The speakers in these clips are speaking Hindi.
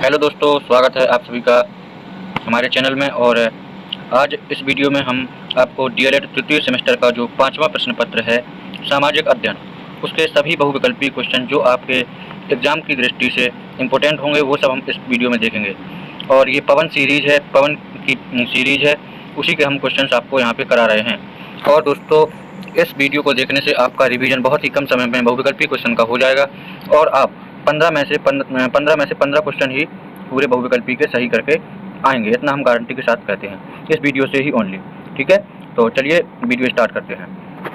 हेलो दोस्तों, स्वागत है आप सभी का हमारे चैनल में। और आज इस वीडियो में हम आपको डीएलएड तृतीय सेमेस्टर का जो 5वां प्रश्न पत्र है सामाजिक अध्ययन, उसके सभी बहुविकल्पी क्वेश्चन जो आपके एग्ज़ाम की दृष्टि से इम्पोर्टेंट होंगे वो सब हम इस वीडियो में देखेंगे। और ये पवन सीरीज़ है, पवन की सीरीज़ है, उसी के हम क्वेश्चन आपको यहाँ पर करा रहे हैं। और दोस्तों, इस वीडियो को देखने से आपका रिवीजन बहुत ही कम समय में बहुविकल्पी क्वेश्चन का हो जाएगा और आप 15 में से 15 क्वेश्चन ही पूरे बहुविकल्पी के सही करके आएंगे, इतना हम गारंटी के साथ कहते हैं इस वीडियो से ही ओनली। ठीक है, तो चलिए वीडियो स्टार्ट करते हैं।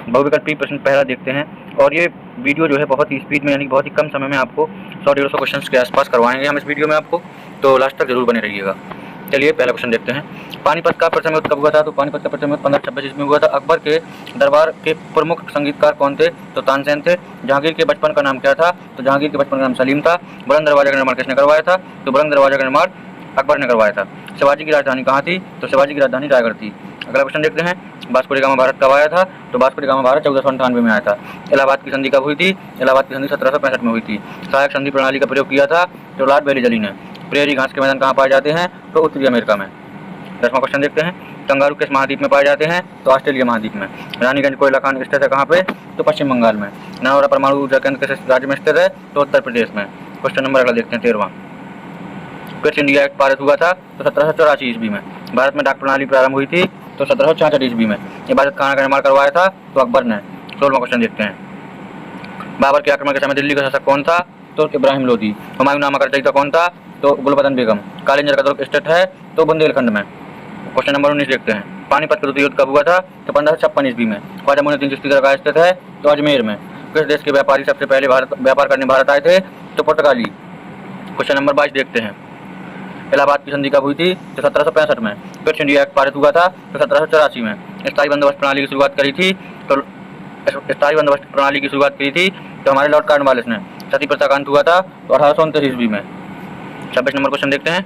बहुविकल्पी प्रश्न पहला देखते हैं। और ये वीडियो जो है बहुत ही स्पीड में यानी बहुत ही कम समय में आपको 100-150 क्वेश्चन के आसपास करवाएंगे हम इस वीडियो में आपको, तो लास्ट तक जरूर बने रहिएगा। चलिए पहला क्वेश्चन देखते हैं। पानीपत का प्रथम युद्ध कब हुआ था? तो पानीपत का प्रथम युद्ध 1526 ईस्वी में हुआ था। अकबर के दरबार के प्रमुख संगीतकार कौन थे? तो तानसेन थे। जहांगीर के बचपन का नाम क्या था? तो जहांगीर के बचपन का नाम सलीम था। बुलंद दरवाजा का निर्माण किसने करवाया था? तो बुलंद दरवाजा का निर्माण अकबर ने करवाया था। शिवाजी की राजधानी कहाँ थी? तो शिवाजी की राजधानी रायगढ़ थी। अगला क्वेश्चन देखते हैं। वास्को डी गामा भारत कब आया था? तो वास्को डी गामा भारत 1498 में आया था। इलाहाबाद की संधि कब हुई थी? इलाहाबाद की संधि 1765 में हुई थी। सहायक संधि प्रणाली का प्रयोग किया था? तो लॉर्ड बेलीजली ने। प्रेयरी घास के मैदान कहाँ पाए जाते हैं? तो उत्तरी अमेरिका में। 10वां क्वेश्चन देखते हैं। कंगारू किस महाद्वीप में पाए जाते हैं? तो ऑस्ट्रेलिया महाद्वीप में। रानीगंज कोयला खान स्थित है कहाँ पे? तो पश्चिम बंगाल में। नौरा परमाणु ऊर्जा केंद्र किस राज्य में स्थित है? तो उत्तर प्रदेश में। क्वेश्चन नंबर अगला देखते हैं 13वां। क्विट इंडिया एक्ट पारित हुआ था? तो 1784 ईस्वी में। भारत में डाक प्रणाली प्रारंभ हुई थी? तो 1766 ईस्वी में। इबादत खाना का निर्माण करवाया था? तो अकबर ने। 16वां क्वेश्चन देखते हैं। बाबर के आक्रमण के समय दिल्ली का शासक कौन था? तो इब्राहिम लोदी। हुमायूं नामा का रचयिता कौन था? तो गुलबदन बेगम। कालिंजर का दुर्ग स्थित है? तो बुंदेलखंड में। क्वेश्चन नंबर 19 देखते हैं। पानीपत का द्वितीय युद्ध कब हुआ था? तो 1556 ईस्वी में। ख्वाजा मोइनुद्दीन चिश्ती की दरगाह स्थित है? तो अजमेर में। किस देश के व्यापारी सबसे पहले व्यापार करने भारत आए थे? तो पुर्तगाली। क्वेश्चन नंबर 22 देखते हैं। इलाहाबाद की संधि कब हुई थी? तो 1765 में। क्विट इंडिया एक्ट पारित हुआ था? तो 1784 में। स्थायी बंदोबस्त प्रणाली की शुरुआत करी थी? तो स्थायी बंदोबस्त प्रणाली की शुरुआत की थी तो हमारे लॉर्ड कॉर्नवालिस ने। सती प्रथा का अंत हुआ था? तो 1829 ईस्वी में। 26 नंबर क्वेश्चन देखते हैं।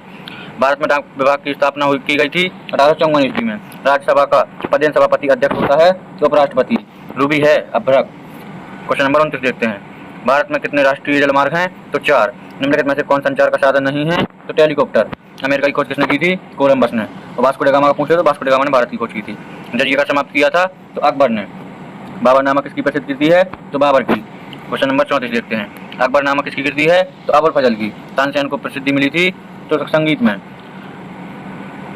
भारत में डाक विभाग की स्थापना की गई थी 1854 ईस्वी में। राज्यसभा का पदेन सभापति अध्यक्ष होता है? तो उपराष्ट्रपति। रूबी है अभ्रक। क्वेश्चन नंबर 29 देखते हैं। भारत में कितने राष्ट्रीय जलमार्ग हैं? तो 4। निम्नलिखित में से कौन संचार का साधन नहीं है? तो टेलीकॉप्टर। अमेरिका की खोज किसने की थी? कोलंबस ने। और वास्को डी गामा का पूछे तो वास्को डी गामा ने भारत की खोज की थी। जजिया का समाप्त किया था? तो अकबर ने। बाबरनामा किसकी प्रसिद्ध कृति है? तो बाबर की। क्वेश्चन नंबर 34 देखते हैं। अकबरनामा किसकी कृति है? तो अबुल फजल की। तानसेन को प्रसिद्धि मिली थी? तो संगीत में।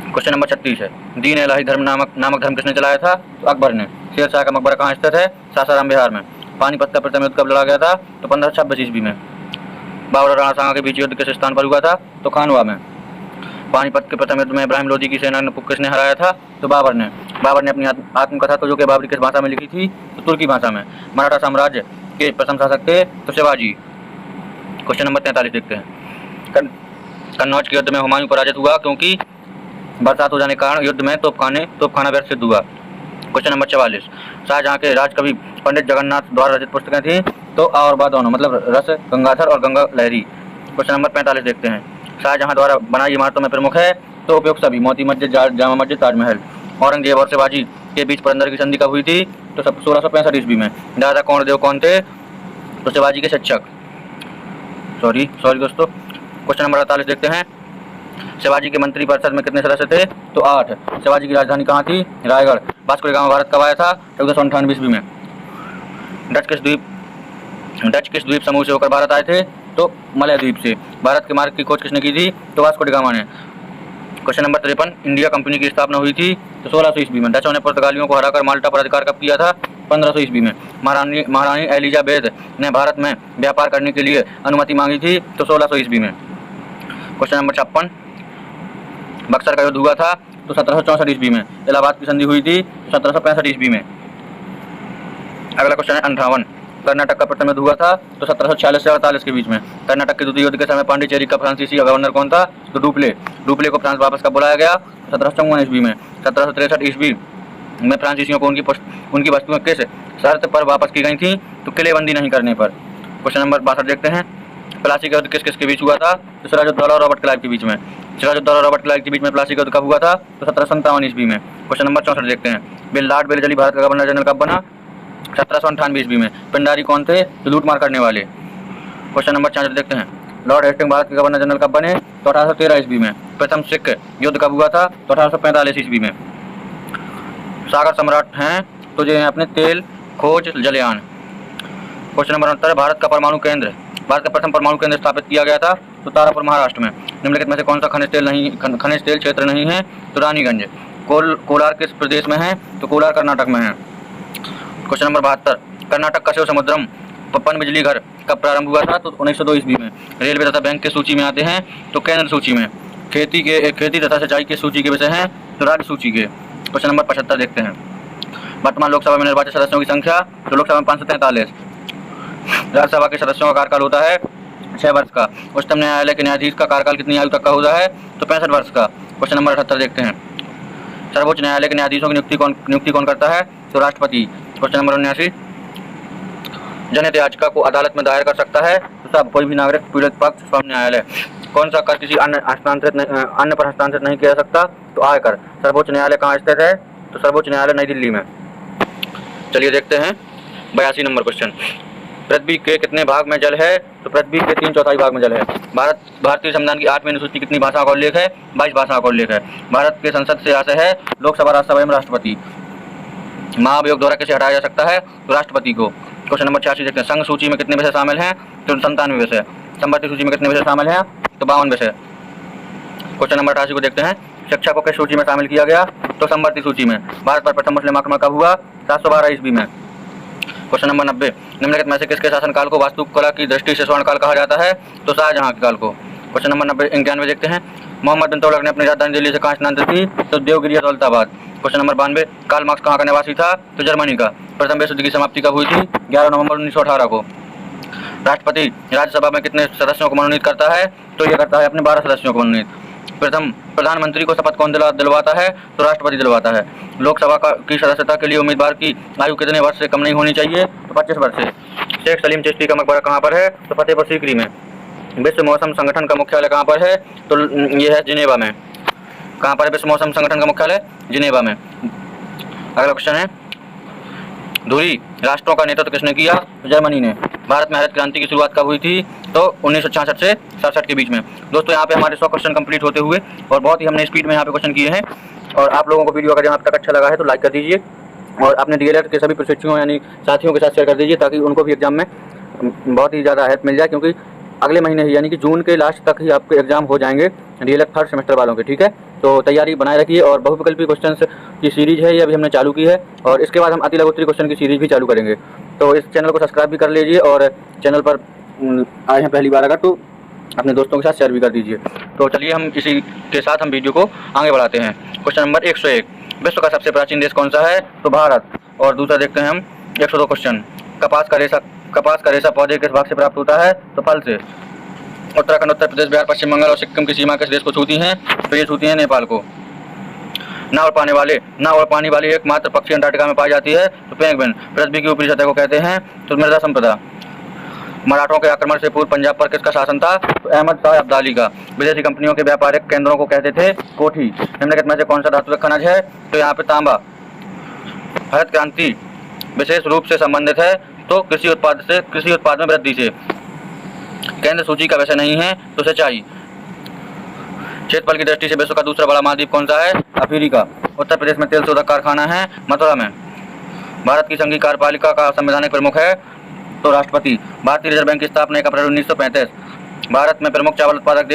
क्वेश्चन नंबर 36 है। दीन इलाही धर्म नामक धर्म किसने चलाया था? तो अकबर ने। शेर शाह का मकबरा कहाँ स्थित है? सासाराम बिहार में। पानीपत का प्रथम युद्ध कब लड़ा गया था? तो 1526 ईस्वी में। बाबर और राणा सांगा के बीच युद्ध किस स्थान पर हुआ था? तो खानवा में। पानीपत के प्रथम युद्ध में इब्राहिम लोदी की सेना को किसने हराया था? तो बाबर ने। बाबर ने अपनी आत्मकथा तो जो कि बाबरी किस भाषा में लिखी थी? तो तुर्की भाषा में। मराठा साम्राज्य के प्रथम शासक थे? तो शिवाजी। क्वेश्चन नंबर 43 देखते हैं। कन्नौज के युद्ध में हुमायूं पराजित हुआ क्योंकि बरसात हो जाने के कारण युद्ध में तोपखाना व्यर्थ सिद्ध हुआ। Question number 44। शाहजहां के राजकवि पंडित जगन्नाथ द्वारा रचित पुस्तकें थी? तो आ और बा दोनों, मतलब रस गंगाधर और गंगा लहरी। क्वेश्चन नंबर 45 देखते हैं। शाहजहां द्वारा बनाई इमारतों में प्रमुख है? तो उपयुक्त सभी। मोती मस्जिद, जामा मस्जिद, ताजमहल। औरंगजेब और शिवाजी के बीच पुरंदर की संधि कब हुई थी? तो 1665 ईस्वी में। दादा कौंडदेव कौन थे? तो शिवाजी के शिक्षक। सॉरी दोस्तों। क्वेश्चन नंबर 48 देखते हैं। शिवाजी के मंत्री परिषद में कितने सदस्य थे? तो 8। शिवाजी की राजधानी कहाँ थी? Raigarh. Vasco D gamma Bharat कब आया था? 1498 ईस्वी में। डच किस द्वीप समूह से होकर भारत आए थे? तो मलय द्वीप से। भारत के मार्ग की खोज किसने की थी? तो वास्को डी गामा ने। Question number 53। इंडिया कंपनी की स्थापना हुई थी? तो 1600 ईस्वी में। डचों ने पुर्तगालियों को हराकर माल्टा पर अधिकार कब किया था? 1500 ईस्वी में। महारानी एलिजाबेथ ने भारत में व्यापार करने के लिए अनुमति मांगी थी? तो 1600 ईस्वी में। Question number 56। बक्सर का युद्ध हुआ था? तो 1764 ईस्वी में। इलाहाबाद की संधि हुई थी? 1765 ईस्वी में। अगला क्वेश्चन है 58। कर्नाटक का प्रथम युद्ध हुआ था? तो 1746 से 48 के बीच में। कर्नाटक के द्वितीय युद्ध के समय पांडिचेरी का फ्रांसीसी गवर्नर कौन था? तो डुप्ले को फ्रांस वापस कब बुलाया गया? 1754 ईस्वी में। 1763 ईस्वी में फ्रांसीसियों को उनकी वस्तुएं किस शर्त पर वापस की गई थी? तो किलेबंदी नहीं करने पर। क्वेश्चन नंबर 62 देखते हैं। प्लासी का युद्ध किस के बीच हुआ था? तो सिराजुद्दौला और रॉबर्ट क्लाइव के बीच में। सिराजुद्दौला और रॉबर्ट क्लाइव के बीच में प्लासी का युद्ध कब हुआ था? तो 1757 ईस्वी में। क्वेश्चन नंबर 64 देखते हैं। लॉर्ड बेलीजली भारत का गवर्नर जनरल कब बना? 1798 ईस्वी में। पिंडारी कौन थे? तो लूटमार करने वाले। क्वेश्चन नंबर 64 देखते हैं। लॉर्ड हेस्टिंग भारत के गवर्नर जनरल कब बने? तो 1813 ईस्वी में। प्रथम सिख युद्ध कब हुआ था? तो 1845 ईस्वी में। सागर सम्राट हैं तो जो है अपने तेल, खोज, जलयान। क्वेश्चन नंबर 69, भारत का परमाणु केंद्र, भारत का प्रथम परमाणु केंद्र स्थापित किया गया था तो तारापुर महाराष्ट्र में। निम्नलिखित में से कौन सा खनिज तेल क्षेत्र नहीं है? तो रानीगंज। कोलार किस प्रदेश में है? तो कोलार कर्नाटक में है। क्वेश्चन नंबर 72, कर्नाटक का शिव समुद्रम पन बिजली घर कब प्रारंभ हुआ था? तो 1902 ईस्वी में। रेलवे तथा बैंक की सूची में आते हैं तो केंद्र सूची में। खेती तथा सिंचाई की सूची के विषय हैं तो राज्य सूची के। क्वेश्चन नंबर 75 देखते हैं, वर्तमान लोकसभा में निर्वाचित सदस्यों की संख्या? तो लोकसभा में 543। राज्यसभा के सदस्यों का कार्यकाल होता है 6 वर्ष का। उच्चतम न्यायालय के न्यायाधीश का कार्यकाल कितनी आयु तक का होता है? तो 65 वर्ष का। क्वेश्चन नंबर 78 देखते हैं, सर्वोच्च न्यायालय के न्यायाधीशों की नियुक्ति कौन करता है? तो राष्ट्रपति। क्वेश्चन नंबर 79, जनहित याचिका को अदालत में दायर कर सकता है तो सब कोई भी नागरिक, पीड़ित पक्ष, स्वयं न्यायालय। कौन सा कर किसी अन्य पर हस्तांतरित नहीं किया जा सकता? तो आयकर। सर्वोच्च न्यायालय कहाँ स्थित है? तो सर्वोच्च न्यायालय नई दिल्ली में। चलिए देखते हैं 82 नंबर क्वेश्चन, पृथ्वी के कितने भाग में जल है? तो पृथ्वी के 3/4 भाग में जल है। भारतीय संविधान की 8वीं अनुसूची कितनी भाषाओं का उल्लेख है? 22 भाषाओं का उल्लेख है। भारत के संसद से आशय है लोकसभा, राज्यसभा एवं राष्ट्रपति। महाभियोग द्वारा किसे हटाया जा सकता है? तो राष्ट्रपति को। क्वेश्चन नंबर 86 देखते हैं, संघ सूची में कितने विषय शामिल हैं? तो 97 विषय। संपत्ति सूची में कितने विषय शामिल हैं? तो 52 विषय। क्वेश्चन नंबर 88 को देखते हैं, शिक्षा को किस सूची में शामिल किया गया? तो संपत्ति सूची में। भारत पर प्रथम मुस्लिम आक्रमण कब हुआ? 712 ईस्वी में। क्वेश्चन नंबर 90, निम्नलिखित में से किसके शासनकाल को वास्तुकला की दृष्टि से स्वर्ण काल कहा जाता है? तो शाहजहां के काल को। क्वेश्चन नंबर 91 देखते हैं, मोहम्मद बिन तुगलक ने अपनी राजधानी दिल्ली से कहाँ स्थानांतरित की? तो देवगिरी या Daulatabad. Question number 92, Karl Marx कहाँ का निवासी था? तो जर्मनी का। प्रथम विश्व युद्ध की समाप्ति कब हुई थी? 11 नवंबर 1918 को। राष्ट्रपति राज्यसभा में कितने सदस्यों को मनोनीत करता है? तो यह करता है अपने 12 सदस्यों को मनोनीत। प्रथम प्रधानमंत्री को शपथ कौन दिलवाता है? तो राष्ट्रपति दिलवाता है। लोकसभा की सदस्यता के लिए उम्मीदवार की आयु कितने वर्ष से कम नहीं होनी चाहिए? तो 25 वर्ष से। शेख सलीम चिश्ती का मकबरा कहाँ पर है? तो फतेहपुर सीकरी में। विश्व मौसम संगठन का मुख्यालय कहाँ पर है? तो यह है जिनेवा में। कहाँ पर है विश्व मौसम संगठन का मुख्यालय? जिनेवा में। अगला क्वेश्चन है, धुरी राष्ट्रों का नेतृत्व किसने किया? तो जर्मनी ने। भारत में हरित क्रांति की शुरुआत कब हुई थी? तो 1966 से 67 के बीच में। दोस्तों यहाँ पे हमारे 100 क्वेश्चन कंप्लीट होते हुए और बहुत ही हमने स्पीड में यहाँ पे क्वेश्चन किए हैं। और आप लोगों को वीडियो अगर यहाँ तक अच्छा लगा है तो लाइक कर दीजिए और अपने डीएलएड के सभी प्रशिक्षुओं यानी साथियों के साथ शेयर कर दीजिए ताकि उनको भी एग्जाम में बहुत ही ज़्यादा हेल्प मिल जाए, क्योंकि अगले महीने ही यानी कि जून के लास्ट तक ही आपके एग्जाम हो जाएंगे डीएलएड 3rd सेमेस्टर वालों के। ठीक है, तो तैयारी बनाए रखिए। और बहुविकल्पी क्वेश्चंस की सीरीज है ये अभी हमने चालू की है और इसके बाद हम अति लघु उत्तरीय क्वेश्चन की सीरीज भी चालू करेंगे। तो इस चैनल को सब्सक्राइब भी कर लीजिए और चैनल पर आए हैं पहली बार अगर तो अपने दोस्तों के साथ शेयर भी कर दीजिए। तो चलिए हम इसी के साथ हम वीडियो को आगे बढ़ाते हैं। क्वेश्चन नंबर 101, विश्व का सबसे प्राचीन देश कौन सा है? तो भारत। और दूसरा देखते हैं हम 102 क्वेश्चन, कपास का रेशा पौधे किस भाग से प्राप्त होता है? तो फल से। उत्तराखंड, उत्तर प्रदेश, बिहार, पश्चिम बंगाल और सिक्किम की सीमा किस देश को छूती हैं? तो ये छूती हैं नेपाल को। ना उड़ पानी वाली एकमात्र पक्षी अंटार्कटिका में पाई जाती है तो पेंगुइन। पृथ्वी की ऊपरी सतह को कहते हैं तो मृदा संपदा। मराठों के आक्रमण से पूर्व पंजाब पर किसका शासन था? तो अहमद शाह अब्दाली का। विदेशी कंपनियों के व्यापारिक केंद्रों को कहते थे कोठी। निम्नलिखित में से कौन सा धातु खनिज है? तो यहाँ पे तांबा। हरित क्रांति विशेष रूप से संबंधित है तो कृषि उत्पाद में वृद्धि से। केंद्र सूची का विषय नहीं है तो सिंचाई। क्षेत्रफल की दृष्टि से विश्व का दूसरा बड़ा महाद्वीप कौन सा है? अफ्रीका। उत्तर प्रदेश में तेल शोधक कारखाना है मथुरा में। भारत की संघीय कार्यपालिका का संवैधानिक प्रमुख है तो राष्ट्रपति। भारतीय रिजर्व बैंक की स्थापना 1 अप्रैल 1935। भारत में प्रमुख चावल उत्पादक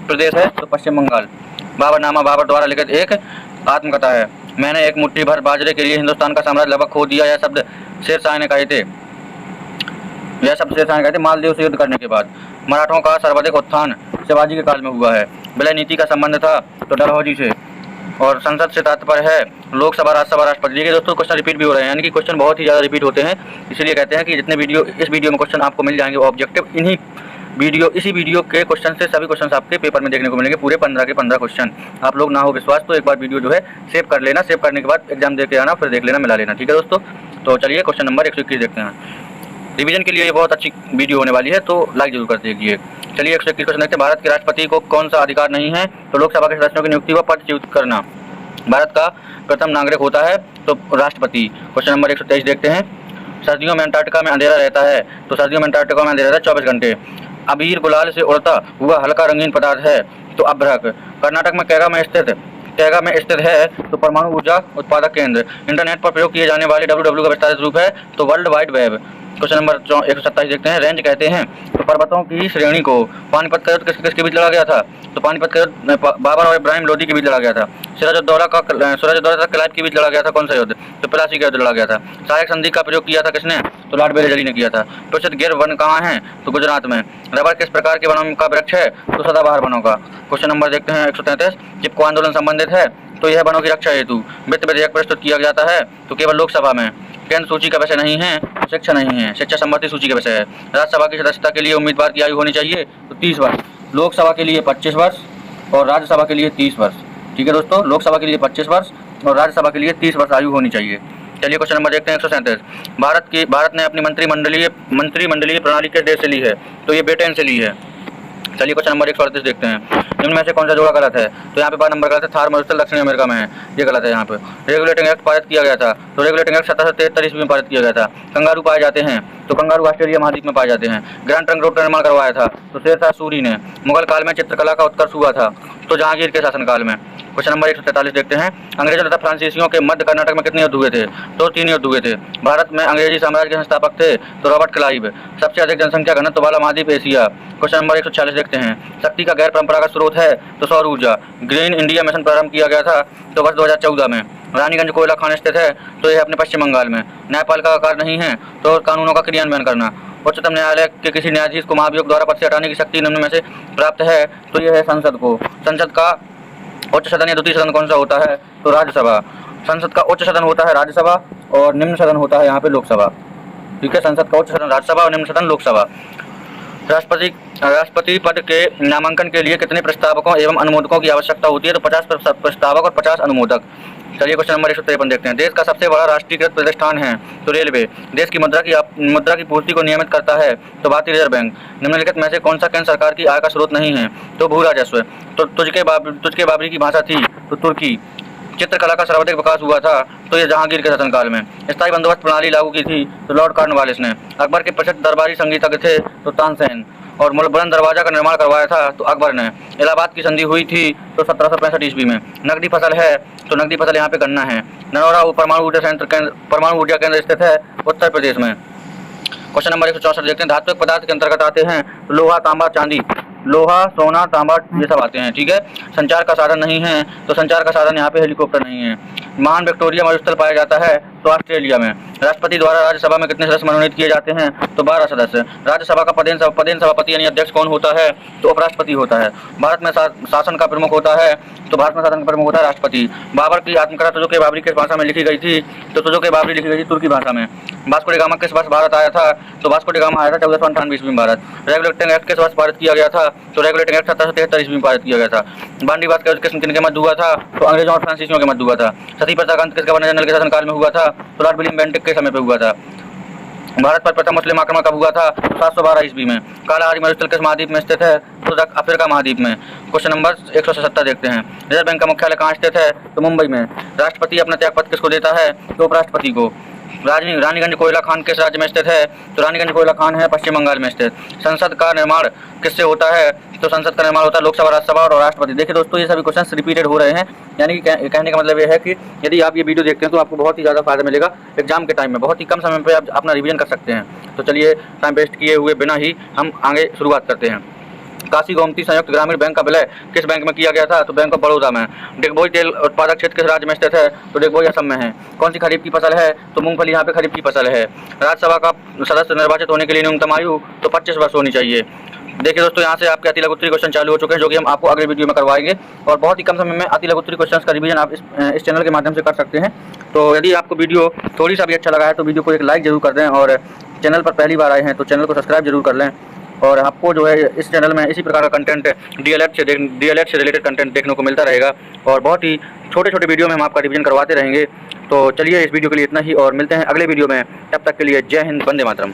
प्रदेश है तो पश्चिम बंगाल। बाबरनामा बाबर द्वारा लिखित एक आत्मकथा है। मैंने एक मुट्ठी भर बाजरे के लिए हिंदुस्तान का साम्राज्य लगभग खो दिया। यह शब्द शेरशाह ने कहे थे मालदीव से युद्ध करने के बाद। मराठों का सर्वाधिक उत्थान शिवाजी के काल में हुआ है। विलय नीति का संबंध था तो डलहौजी से। और संसद से तात्पर्य है लोकसभा, राज्यसभा, राष्ट्रपति। देखिए दोस्तों क्वेश्चन रिपीट भी हो रहे हैं, यानी कि क्वेश्चन बहुत ही ज़्यादा रिपीट होते हैं। इसलिए कहते हैं कि जितने इस वीडियो में क्वेश्चन आपको मिल जाएंगे वो ऑब्जेक्टिव इसी वीडियो के क्वेश्चन से सभी क्वेश्चन आपके पेपर में देखने को मिलेंगे। पूरे 15 के 15 क्वेश्चन। आप लोग ना हो विश्वास तो एक बार वीडियो जो है सेव कर लेना। सेव करने के बाद एग्जाम दे के आना, फिर देख लेना, मिला लेना। ठीक है दोस्तों, तो चलिए क्वेश्चन नंबर 121 देखते हैं। रिवीजन के लिए ये बहुत अच्छी वीडियो होने वाली है तो लाइक जरूर कर दीजिए। चलिए 121 क्वेश्चन देखते हैं। भारत के राष्ट्रपति को कौन सा अधिकार नहीं है? तो लोकसभा के सदस्यों की नियुक्ति व पद च्युत करना। भारत का प्रथम नागरिक होता है तो राष्ट्रपति। क्वेश्चन नंबर 123 देखते हैं। सर्दियों में अंटार्कटिका में अंधेरा रहता है तो सर्दियों में अंटार्कटिका में अंधेरा रहता है 24 घंटे। अबीर गुलाल से उड़ता हुआ हल्का रंगीन पदार्थ है तो अभ्रक। कर्नाटक में कैगा में स्थित है तो परमाणु ऊर्जा उत्पादक केंद्र। इंटरनेट पर प्रयोग किए जाने वाले WWW का विस्तारित रूप है तो world wide web. Question number 127 देखते हैं। रेंज कहते हैं तो पर्वतों की श्रेणी को। पानीपत का युद्ध किसके बीच लड़ा गया था? तो पानीपत का युद्ध बाबर और इब्राहिम लोदी के बीच लड़ा गया था। सिराजुद्दौला तक क्लाइव के बीच लड़ा गया था कौन सा युद्ध? तो प्लासी का युद्ध लड़ा गया था। सहायक संधि का प्रयोग किया था किसने? तो लॉर्ड बेलेजली ने किया था। प्रसिद्ध गिर वन कहाँ है? तो गुजरात में। रबर किस प्रकार के वनों का वृक्ष है? तो सदाबहार वनों का। क्वेश्चन नंबर देखते हैं 133। चिपको आंदोलन संबंधित है तो यह वनों की रक्षा हेतु वित्त विधेयक प्रस्तुत किया जाता है तो केवल लोकसभा में। केंद्र सूची का विषय नहीं है, शिक्षा नहीं है, शिक्षा संबंधी सूची का विषय है। राज्यसभा की सदस्यता के लिए उम्मीदवार की आयु होनी चाहिए तो 30 वर्ष। लोकसभा के लिए 25 वर्ष और राज्यसभा के लिए 30 वर्ष। ठीक है दोस्तों, लोकसभा के लिए 25 वर्ष और राज्यसभा के लिए 30 वर्ष आयु होनी चाहिए। चलिए क्वेश्चन नंबर देखते हैं 137। भारत ने अपनी मंत्रिमंडलीय प्रणाली किस देश से ली है? तो ये ब्रिटेन से ली है। चलिए क्वेश्चन नंबर 138 देखते हैं। निम्न में से कौन सा जोड़ा गलत है? तो यहाँ पे बार नंबर गलत है। थार मरुस्थल दक्षिण अमेरिका में है, ये गलत है। यहाँ पे रेगुलेटिंग एक्ट पारित किया गया था तो रेगुलेटिंग एक्ट 1773 ईस्वी में पारित किया गया था। कंगारू पाए जाते हैं तो कंगारू ऑस्ट्रेलिया महाद्वीप में पाए जाते हैं। ग्रैंड ट्रंक रोड का निर्माण करवाया था तो शेरशाह सूरी ने। मुगल काल में चित्रकला का उत्कर्ष हुआ था तो जहांगीर के शासनकाल में। क्वेश्चन नंबर 143 देखते हैं। अंग्रेजों तथा फ्रांसीसियों के मध्य कर्नाटक में कितने युद्ध हुए थे? तो 3 युद्ध हुए थे। भारत में अंग्रेजी साम्राज्य के संस्थापक थे तो रॉबर्ट क्लाइव। सबसे अधिक जनसंख्या घनत्व वाला महाद्वीप एशिया। क्वेश्चन नंबर 146 देखते हैं। शक्ति का गैर परंपरागत स्रोत है तो सौर ऊर्जा। ग्रीन इंडिया मिशन प्रारंभ किया गया था तो वर्ष 2014 में। रानीगंज कोयला खान स्थित है तो यह अपने पश्चिम बंगाल में। न्यायपाल का आकार नहीं है तो कानूनों का क्रियान्वयन करना। उच्चतम न्यायालय के किसी न्यायाधीश को महाभियोग द्वारा पद से हटाने की शक्ति निम्न में से प्राप्त है तो यह है संसद को। संसद का उच्च सदन या द्वितीय सदन कौन सा होता है? तो राज्यसभा। संसद का उच्च सदन होता है राज्यसभा और निम्न सदन होता है यहाँ पे लोकसभा। ठीक है, संसद का उच्च सदन राज्यसभा और निम्न सदन लोकसभा। राष्ट्रपति पद के नामांकन के लिए कितने प्रस्तावकों एवं अनुमोदकों की आवश्यकता होती है? तो 50 प्रस्तावक और 50 अनुमोदक। चलिए क्वेश्चन नंबर 153 देखते हैं। देश का सबसे बड़ा राष्ट्रीयकृत प्रतिष्ठान है तो रेलवे। देश की मुद्रा की पूर्ति को नियमित करता है तो भारतीय रिजर्व बैंक। निम्नलिखित में से कौन सा केंद्र सरकार की आय का स्रोत नहीं है? तो भू राजस्व। तो तुझके बाबरी की भाषा थी तो तुर्की। चित्रकला का सर्वाधिक विकास हुआ था तो यह जहांगीर के शासनकाल में। स्थायी बंदोबस्त प्रणाली लागू की थी तो लॉर्ड कॉर्नवालिस ने। अकबर के प्रसिद्ध दरबारी संगीतज्ञ थे तो तानसेन। और बुलंद दरवाजा का निर्माण करवाया था तो अकबर ने। इलाहाबाद की संधि हुई थी तो 1765 ईस्वी में। नकदी फसल है तो नकदी फसल यहाँ पे गन्ना है। नरौरा परमाणु ऊर्जा केंद्र स्थित है उत्तर प्रदेश में। क्वेश्चन नंबर 164 देखते हैं। धात्विक पदार्थ के अंतर्गत आते हैं तो लोहा, तांबा, चांदी। लोहा, सोना, तांबा ये सब आते हैं। ठीक है, संचार का साधन नहीं है तो संचार का साधन यहाँ पे हेलीकॉप्टर नहीं है। महान विक्टोरिया मरुस्थल पाया जाता है तो ऑस्ट्रेलिया में। राष्ट्रपति द्वारा राज्यसभा में कितने सदस्य मनोनीत किए जाते हैं? तो 12 सदस्य। राज्यसभा का पदेन सभापति यानी अध्यक्ष कौन होता है? तो उपराष्ट्रपति होता है। भारत में शासन का प्रमुख होता है तो भारत में शासन का प्रमुख होता है राष्ट्रपति। बाबर की आत्मकथा तुझो-के बाबरी किस भाषा में लिखी गई थी? तो तुझो-के बाबरी लिखी गई थी तुर्की भाषा में। वास्को डी गामा किस वर्ष भारत आया था? तो वास्को डी गामा आया था 1498 ईस्वी में भारत। रेगुलेटिंग एक्ट किस वर्ष पारित किया गया था? तो रेगुलेटिंग एक्ट 1773 ईस्वी में पारित किया गया था। बांडीबात का किसके मध्य हुआ था? तो अंग्रेजों और फ्रांसीसियों के मध्य हुआ था। सती प्रथा का अंत किस गवर्नर जनरल के शासनकाल में हुआ था? तो लॉर्ड विलियम बेंटिक के समय पे हुआ था। भारत पर प्रथम मुस्लिम आक्रमण कब हुआ था? 712 ईस्वी में। कालाहारी मरुस्थल किस महाद्वीप में स्थित है? तो अफ्रीका महाद्वीप में। क्वेश्चन नंबर 177 देखते हैं। रिजर्व बैंक का मुख्यालय कहाँ स्थित है? तो मुंबई में। राष्ट्रपति अपना त्यागपत्र किसको देता है? तो उपराष्ट्रपति को। रानीगंज कोयला खान किस राज्य में स्थित है? तो रानीगंज कोयला खान है पश्चिम बंगाल में स्थित। संसद का निर्माण किससे होता है? तो संसद का निर्माण होता है लोकसभा, राज्यसभा और राष्ट्रपति। देखिए दोस्तों, ये सभी क्वेश्चन रिपीटेड हो रहे हैं, यानी कि कहने का मतलब ये है कि यदि आप ये वीडियो देखते हैं तो आपको बहुत ही ज़्यादा फायदा मिलेगा एग्जाम के टाइम में। बहुत ही कम समय पर आप अपना रिवीजन कर सकते हैं। तो चलिए टाइम वेस्ट किए हुए बिना ही हम आगे शुरुआत करते हैं। काशी गोमती संयुक्त ग्रामीण बैंक का विलय किस बैंक में किया गया था? तो बैंक ऑफ बड़ौदा में। डिगबोई तेल उत्पादक क्षेत्र किस राज्य में स्थित है? तो डिगबोई असम में है। कौन सी खरीफ की फसल है? तो मूंगफली यहाँ पे खरीफ की फसल है। राज्यसभा का सदस्य निर्वाचित होने के लिए न्यूनतम आयु तो 25 वर्ष होनी चाहिए। देखिए दोस्तों, यहाँ से आपके अति लघु उत्तरीय क्वेश्चन चालू हो चुके हैं जो कि हम आपको अगले वीडियो में करवाएंगे और बहुत ही कम समय में अति लघु उत्तरीय क्वेश्चन का रिवीजन आप इस चैनल के माध्यम से कर सकते हैं। तो यदि आपको वीडियो थोड़ी सा भी अच्छा लगा है तो वीडियो को एक लाइक जरूर कर दें और चैनल पर पहली बार आए हैं तो चैनल को सब्सक्राइब जरूर कर लें। और आपको जो है इस चैनल में इसी प्रकार का कंटेंट डीएलएड से रिलेटेड कंटेंट देखने को मिलता रहेगा और बहुत ही छोटे छोटे वीडियो में हम आपका रिवीजन करवाते रहेंगे। तो चलिए इस वीडियो के लिए इतना ही और मिलते हैं अगले वीडियो में। तब तक के लिए जय हिंद, वंदे मातरम।